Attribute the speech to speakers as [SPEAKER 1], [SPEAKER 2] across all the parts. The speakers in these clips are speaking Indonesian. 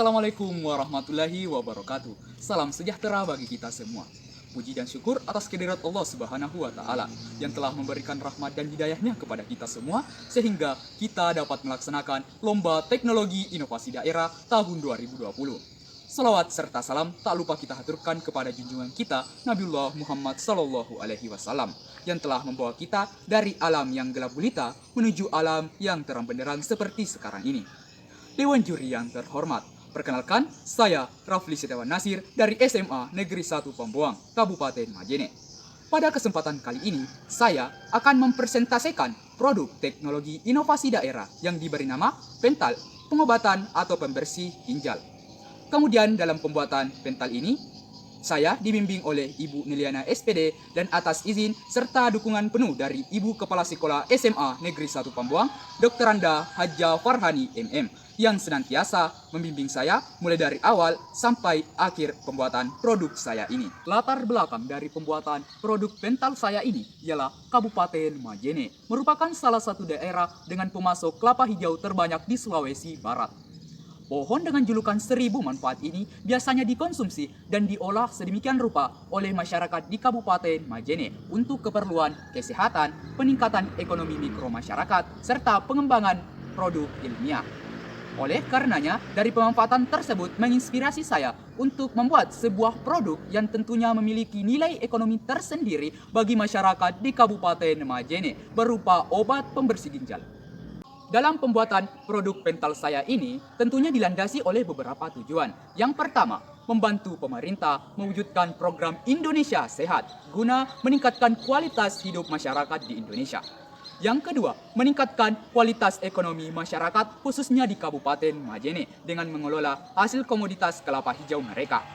[SPEAKER 1] Assalamualaikum warahmatullahi wabarakatuh. Salam sejahtera bagi kita semua. Puji dan syukur atas kehadirat Allah Subhanahu wa Ta'ala yang telah memberikan rahmat dan hidayahnya kepada kita semua, sehingga kita dapat melaksanakan Lomba Teknologi Inovasi Daerah tahun 2020. Salawat serta salam tak lupa kita haturkan kepada junjungan kita Nabiullah Muhammad Sallallahu Alaihi Wasallam yang telah membawa kita dari alam yang gelap gulita menuju alam yang terang benderang seperti sekarang ini. Dewan Juri yang terhormat, perkenalkan saya Rafli Setiawan Nasir dari SMA Negeri 1 Pambuang, Kabupaten Majene. Pada kesempatan kali ini, saya akan mempresentasikan produk teknologi inovasi daerah yang diberi nama Pental, pengobatan atau pembersih ginjal. Kemudian dalam pembuatan Pental ini, saya dibimbing oleh Ibu Neliana SPD dan atas izin serta dukungan penuh dari Ibu Kepala Sekolah SMA Negeri 1 Pambuang, Dr. Anda Hajja Farhani MM, yang senantiasa membimbing saya mulai dari awal sampai akhir pembuatan produk saya ini. Latar belakang dari pembuatan produk Pental saya ini ialah Kabupaten Majene, merupakan salah satu daerah dengan pemasok kelapa hijau terbanyak di Sulawesi Barat. Pohon dengan julukan 1000 manfaat ini biasanya dikonsumsi dan diolah sedemikian rupa oleh masyarakat di Kabupaten Majene untuk keperluan kesehatan, peningkatan ekonomi mikro masyarakat, serta pengembangan produk ilmiah. Oleh karenanya, dari pemanfaatan tersebut menginspirasi saya untuk membuat sebuah produk yang tentunya memiliki nilai ekonomi tersendiri bagi masyarakat di Kabupaten Majene berupa obat pembersih ginjal. Dalam pembuatan produk Pental saya ini tentunya dilandasi oleh beberapa tujuan. Yang pertama, membantu pemerintah mewujudkan program Indonesia Sehat guna meningkatkan kualitas hidup masyarakat di Indonesia. Yang kedua, meningkatkan kualitas ekonomi masyarakat khususnya di Kabupaten Majene dengan mengelola hasil komoditas kelapa hijau mereka.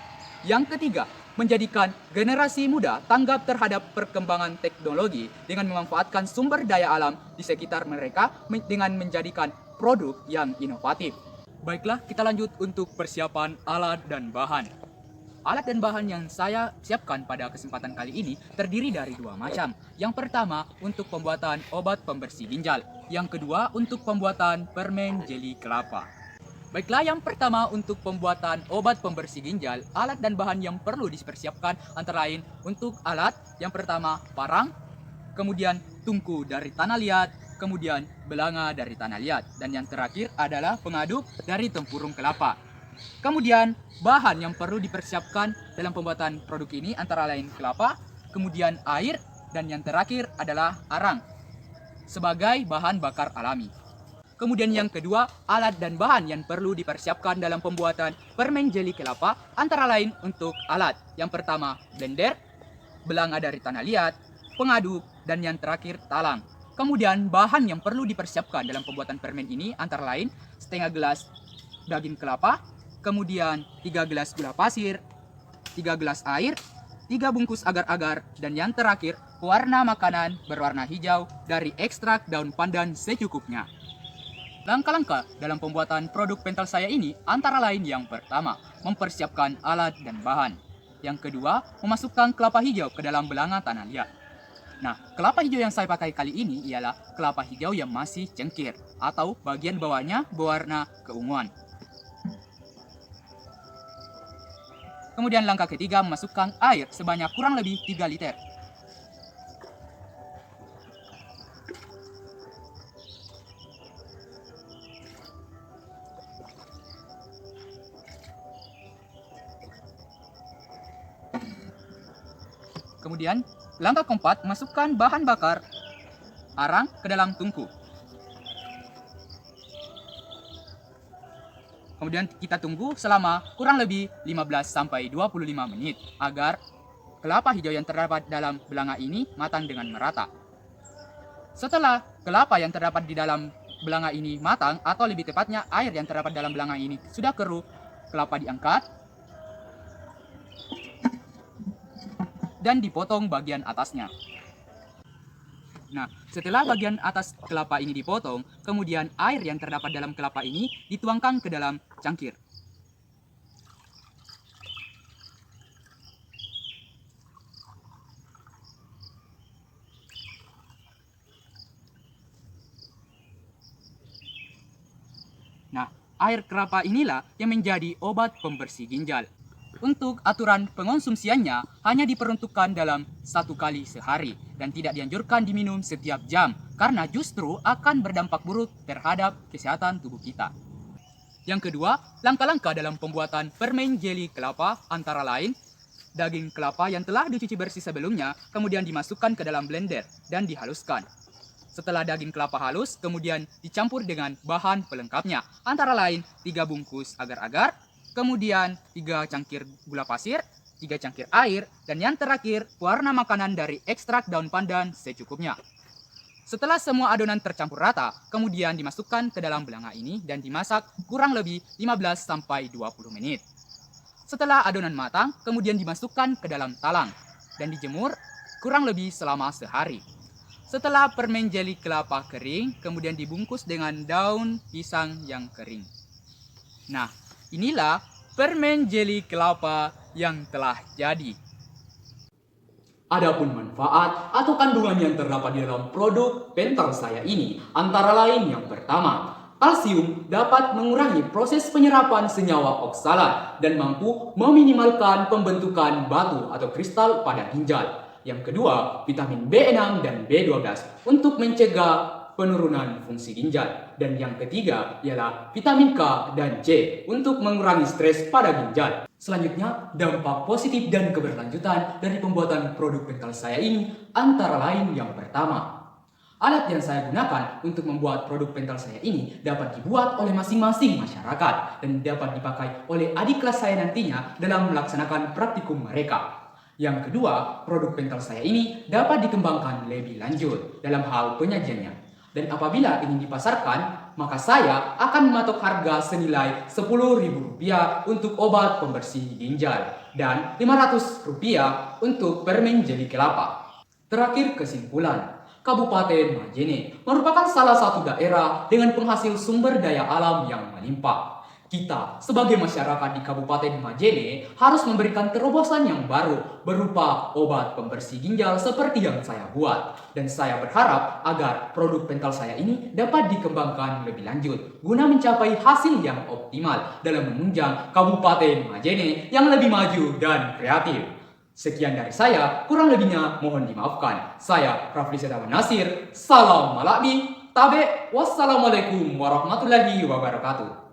[SPEAKER 1] Yang ketiga, menjadikan generasi muda tanggap terhadap perkembangan teknologi dengan memanfaatkan sumber daya alam di sekitar mereka dengan menjadikan produk yang inovatif. Baiklah, kita lanjut untuk persiapan alat dan bahan. Alat dan bahan yang saya siapkan pada kesempatan kali ini terdiri dari dua macam. Yang pertama untuk pembuatan obat pembersih ginjal. Yang kedua untuk pembuatan permen jeli kelapa. Baiklah, yang pertama untuk pembuatan obat pembersih ginjal, alat dan bahan yang perlu dipersiapkan antara lain untuk alat yang pertama parang, kemudian tungku dari tanah liat, kemudian belanga dari tanah liat, dan yang terakhir adalah pengaduk dari tempurung kelapa. Kemudian bahan yang perlu dipersiapkan dalam pembuatan produk ini antara lain kelapa, kemudian air, dan yang terakhir adalah arang sebagai bahan bakar alami. Kemudian yang kedua, alat dan bahan yang perlu dipersiapkan dalam pembuatan permen jeli kelapa antara lain untuk alat. Yang pertama blender, belanga dari tanah liat, pengaduk, dan yang terakhir talang. Kemudian bahan yang perlu dipersiapkan dalam pembuatan permen ini antara lain setengah gelas daging kelapa, kemudian 3 gelas gula pasir, 3 gelas air, 3 bungkus agar-agar, dan yang terakhir pewarna makanan berwarna hijau dari ekstrak daun pandan secukupnya. Langkah-langkah dalam pembuatan produk Pental saya ini antara lain yang pertama, mempersiapkan alat dan bahan. Yang kedua, memasukkan kelapa hijau ke dalam belanga tanah liat. Nah, kelapa hijau yang saya pakai kali ini ialah kelapa hijau yang masih cengkir atau bagian bawahnya berwarna keunguan. Kemudian langkah ketiga, memasukkan air sebanyak kurang lebih 3 liter. Kemudian langkah keempat, masukkan bahan bakar arang ke dalam tungku. Kemudian kita tunggu selama kurang lebih 15-25 menit agar kelapa hijau yang terdapat dalam belanga ini matang dengan merata. Setelah kelapa yang terdapat di dalam belanga ini matang, atau lebih tepatnya air yang terdapat dalam belanga ini sudah keruh, kelapa diangkat dan dipotong bagian atasnya. Nah, setelah bagian atas kelapa ini dipotong, kemudian air yang terdapat dalam kelapa ini dituangkan ke dalam cangkir. Nah, Air kelapa inilah yang menjadi obat pembersih ginjal. Untuk aturan pengonsumsiannya hanya diperuntukkan dalam 1 kali sehari dan tidak dianjurkan diminum setiap jam karena justru akan berdampak buruk terhadap kesehatan tubuh kita. Yang kedua, langkah-langkah dalam pembuatan permen jeli kelapa antara lain daging kelapa yang telah dicuci bersih sebelumnya kemudian dimasukkan ke dalam blender dan dihaluskan. Setelah daging kelapa halus, kemudian dicampur dengan bahan pelengkapnya, antara lain 3 bungkus agar-agar, kemudian 3 cangkir gula pasir, 3 cangkir air, dan yang terakhir warna makanan dari ekstrak daun pandan secukupnya. Setelah semua adonan tercampur rata, kemudian dimasukkan ke dalam belanga ini dan dimasak kurang lebih 15-20 menit. Setelah adonan matang, kemudian dimasukkan ke dalam talang dan dijemur kurang lebih selama sehari. Setelah permen jeli kelapa kering, kemudian dibungkus dengan daun pisang yang kering. Nah, inilah permen jeli kelapa yang telah jadi. Adapun manfaat atau kandungan yang terdapat di dalam produk pental saya ini antara lain yang pertama, kalsium dapat mengurangi proses penyerapan senyawa oksalat dan mampu meminimalkan pembentukan batu atau kristal pada ginjal. Yang kedua, vitamin B6 dan B12 untuk mencegah penurunan fungsi ginjal. Dan yang ketiga ialah vitamin K dan C untuk mengurangi stres pada ginjal. Selanjutnya, dampak positif dan keberlanjutan dari pembuatan produk pental saya ini antara lain yang pertama, alat yang saya gunakan untuk membuat produk pental saya ini dapat dibuat oleh masing-masing masyarakat dan dapat dipakai oleh adik kelas saya nantinya dalam melaksanakan praktikum mereka. Yang kedua, produk pental saya ini dapat dikembangkan lebih lanjut dalam hal penyajiannya. Dan apabila ingin dipasarkan, maka saya akan mematok harga senilai Rp10.000 untuk obat pembersih ginjal dan Rp500 untuk permen jeli kelapa. Terakhir kesimpulan, Kabupaten Majene merupakan salah satu daerah dengan penghasil sumber daya alam yang melimpah. Kita sebagai masyarakat di Kabupaten Majene harus memberikan terobosan yang baru berupa obat pembersih ginjal seperti yang saya buat. Dan saya berharap agar produk pental saya ini dapat dikembangkan lebih lanjut guna mencapai hasil yang optimal dalam menunjang Kabupaten Majene yang lebih maju dan kreatif. Sekian dari saya, kurang lebihnya mohon dimaafkan. Saya Rafli Setawa Nasir, salam malakbi, tabe, wassalamualaikum warahmatullahi wabarakatuh.